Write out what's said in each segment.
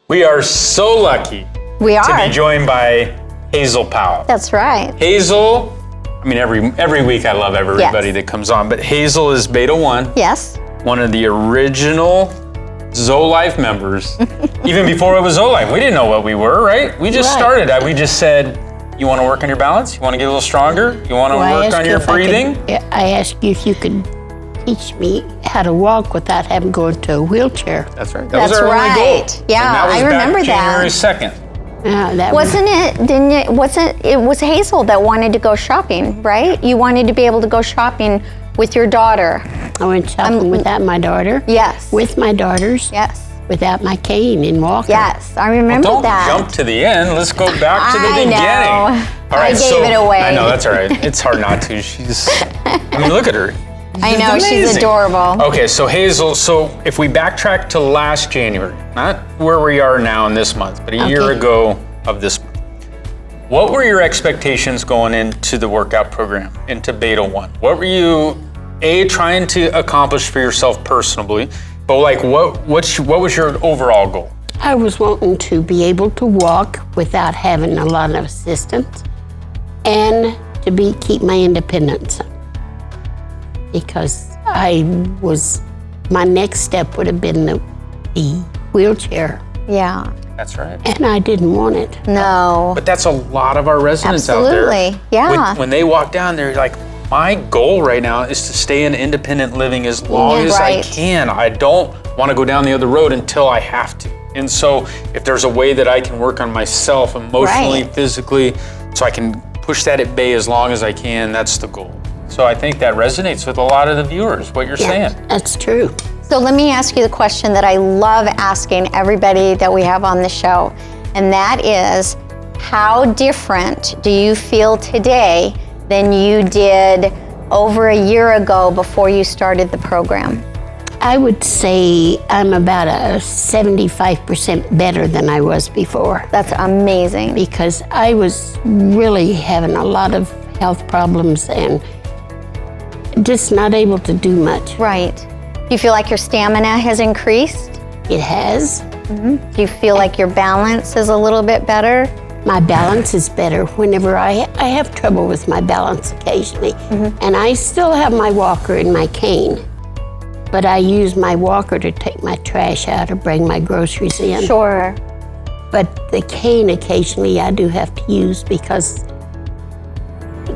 We are so lucky to be joined by Hazel Powell. That's right. Hazel, I mean, every week I love everybody that comes on, but Hazel is Beta 1. Yes. One of the original ZoLife members. Even before it was ZoLife, we didn't know what we were, right? We just started. We just said, you want to work on your balance? You want to get a little stronger? You want to work on your breathing? I asked you if you could teach me how to walk without having to go into a wheelchair. That's right. That was our only goal. Yeah, and that was I remember January that. 2nd. It was Hazel that wanted to go shopping, right? You wanted to be able to go shopping with your daughter. I went shopping without my daughter. Yes. With my daughters. Yes. Without my cane and walker. Yes, I remember that. Don't jump to the end. Let's go back to the beginning. All right, I gave it away. I know, that's all right. It's hard not to. I mean, look at her. I know, she's adorable. Okay, so Hazel, if we backtrack to last January, not where we are now in this month, but a year ago of this month, what were your expectations going into the workout program, into Beta 1? What were you, trying to accomplish for yourself personally, but like what was your overall goal? I was wanting to be able to walk without having a lot of assistance and to keep my independence. Because my next step would have been the wheelchair. Yeah. That's right. And I didn't want it. No. But that's a lot of our residents out there. Absolutely, yeah. When they walk down, they're like, my goal right now is to stay in independent living as long as I can. I don't want to go down the other road until I have to. And so if there's a way that I can work on myself emotionally, physically, so I can push that at bay as long as I can, that's the goal. So I think that resonates with a lot of the viewers, what you're saying. That's true. So let me ask you the question that I love asking everybody that we have on the show, and that is, how different do you feel today than you did over a year ago before you started the program? I would say I'm about a 75% better than I was before. That's amazing. Because I was really having a lot of health problems and just not able to do much. Right. Do you feel like your stamina has increased? It has. Mm-hmm. Do you feel like your balance is a little bit better? My balance is better whenever I have trouble with my balance occasionally. Mm-hmm. And I still have my walker and my cane, but I use my walker to take my trash out or bring my groceries in. Sure. But the cane occasionally I do have to use because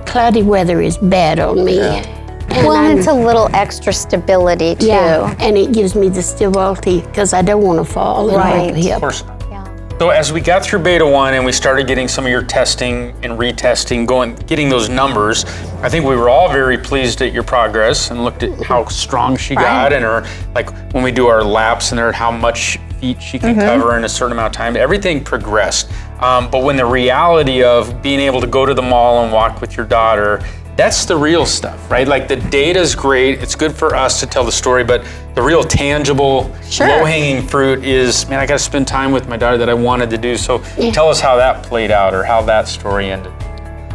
cloudy weather is bad on me. Yeah. And it's a little extra stability too. Yeah, and it gives me the stability because I don't want to fall and hurt the hip. Of course not. Yeah. So as we got through Beta 1 and we started getting some of your testing and retesting going, getting those numbers, I think we were all very pleased at your progress and looked at how strong she got and her, like when we do our laps and there, how much feet she can cover in a certain amount of time. Everything progressed. But when the reality of being able to go to the mall and walk with your daughter, that's the real stuff, right? Like the data's great, it's good for us to tell the story, but the real tangible, low-hanging fruit is, man, I gotta spend time with my daughter that I wanted to do. So tell us how that played out or how that story ended.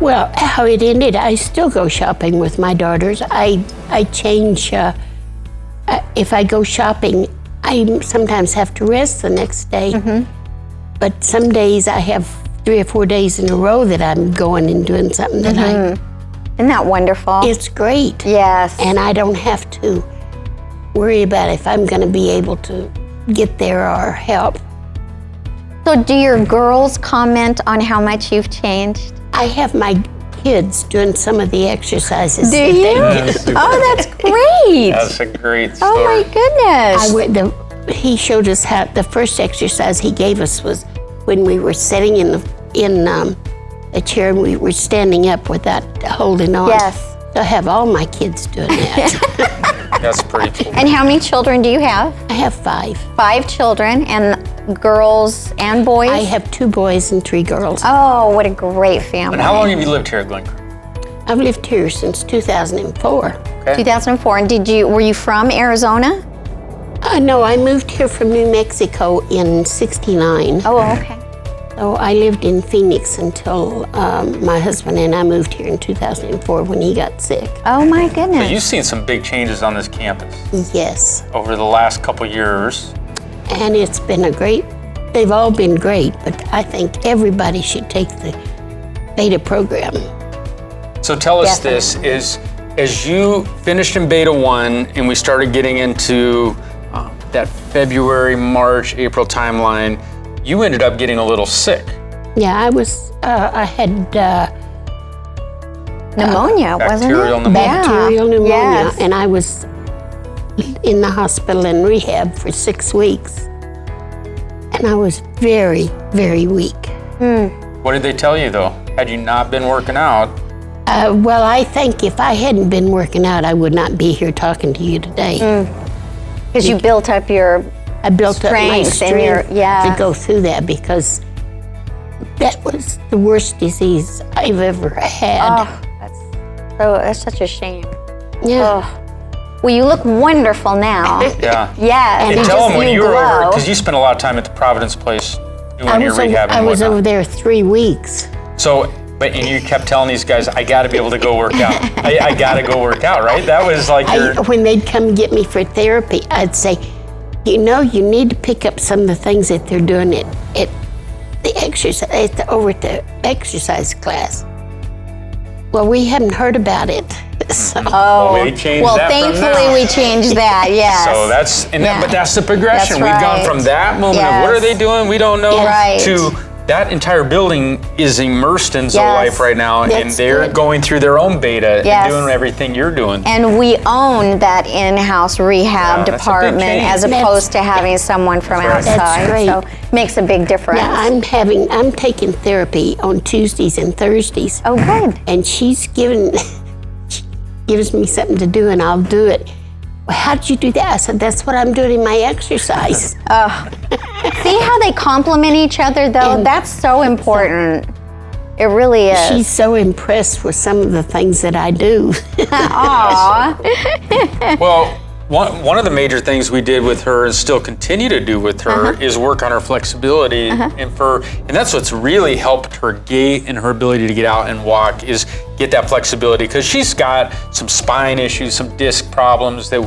Well, how it ended, I still go shopping with my daughters. I change, if I go shopping, I sometimes have to rest the next day. Mm-hmm. But some days I have 3 or 4 days in a row that I'm going and doing something that Isn't that wonderful? It's great. Yes. And I don't have to worry about if I'm going to be able to get there or help. So do your girls comment on how much you've changed? I have my kids doing some of the exercises. Do you? Oh, that's great. That's a great story. Oh my goodness. He showed us how the first exercise he gave us was when we were sitting in a chair and we were standing up without holding on. Yes. So I have all my kids doing that. That's pretty cool. And how many children do you have? I have 5. 5 children, and girls and boys? I have 2 boys and 3 girls. Oh, what a great family. And how long have you lived here at Glen Creek? I've lived here since 2004. Okay. 2004. And were you from Arizona? No, I moved here from New Mexico in '69. Oh, okay. So I lived in Phoenix until my husband and I moved here in 2004 when he got sick. Oh my goodness. So you've seen some big changes on this campus. Yes. Over the last couple years. And it's been a great they've all been great, but I think everybody should take the beta program. So tell us Definitely. this, as you finished in beta 1 and we started getting into that February, March, April timeline, you ended up getting a little sick. Yeah, I had Pneumonia, wasn't Bacterial it? pneumonia. bacterial pneumonia, Yes. and I was in the hospital in rehab for 6 weeks. And I was very, very weak. What did they tell you though? Had you not been working out? Well, I think if I hadn't been working out, I would not be here talking to you today. Because you built up your I built up my strength and your- strength yes. to go through that because that was the worst disease I've ever had. that's such a shame. Yeah. Well, you look wonderful now. Yeah. Yes. And you tell just- them when you you were over, glow. because you spent a lot of time at the Providence place doing your rehab I and was whatnot. over there 3 weeks. So, and you kept telling these guys, I got to be able to go work out. I got to go work out, right? That was like your. When they'd come get me for therapy, I'd say, you know, you need to pick up some of the things that they're doing at the exercise, over at the exercise class. Well, we hadn't heard about it. So, Well, we changed Well, that from thankfully now. we changed that. Yes. So that's Yeah. but that's the progression. That's We've gone right. from that moment of what are Yes. they doing? We don't know Right. to that entire building is immersed in Zoe Yes. life right now, and That's they're good. going through their own beta Yes. and doing everything you're doing. And we own that in-house rehab Yeah, that's a big department change. as opposed to having someone from That's right. outside. That's great. So makes a big difference. yeah, I'm taking therapy on Tuesdays and Thursdays. Oh, good. And she gives me something to do and I'll do it. Well, how'd you do that? I said, that's what I'm doing in my exercise. See how they complement each other, though? And- That's so important. It really is. She's so impressed with some of the things that I do. Aw. Well, one of the major things we did with her and still continue to do with her is work on her flexibility, and that's what's really helped her gait and her ability to get out and walk is get that flexibility because she's got some spine issues, some disc problems that,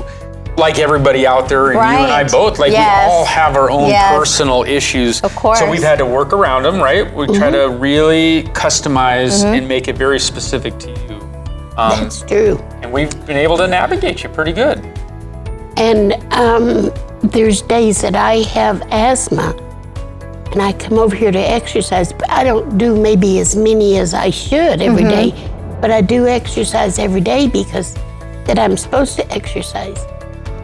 like everybody out there, and you and I Right. both, like Yes. we all have our own Yes. personal issues. Of course. So we've had to work around them, right? We try to really customize and make it very specific to you. That's true. And we've been able to navigate you pretty good. And there's days that I have asthma and I come over here to exercise, but I don't do maybe as many as I should every day. But I do exercise every day because that I'm supposed to exercise.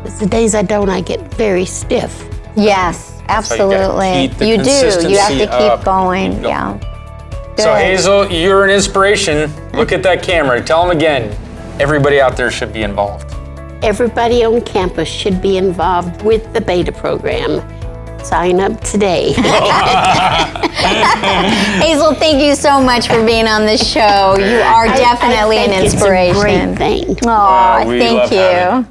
Because the days I don't, I get very stiff. Yes, So you gotta absolutely. keep the You do. You have to consistency keep up. going. Keep going. Yeah. So Good. Hazel, you're an inspiration. Look at that camera. Tell them again, everybody out there should be involved. Everybody on campus should be involved with the beta program. Sign up today. Hazel, thank you so much for being on the show. You are definitely I an think inspiration. It's a great thing. Aw, We thank love having you.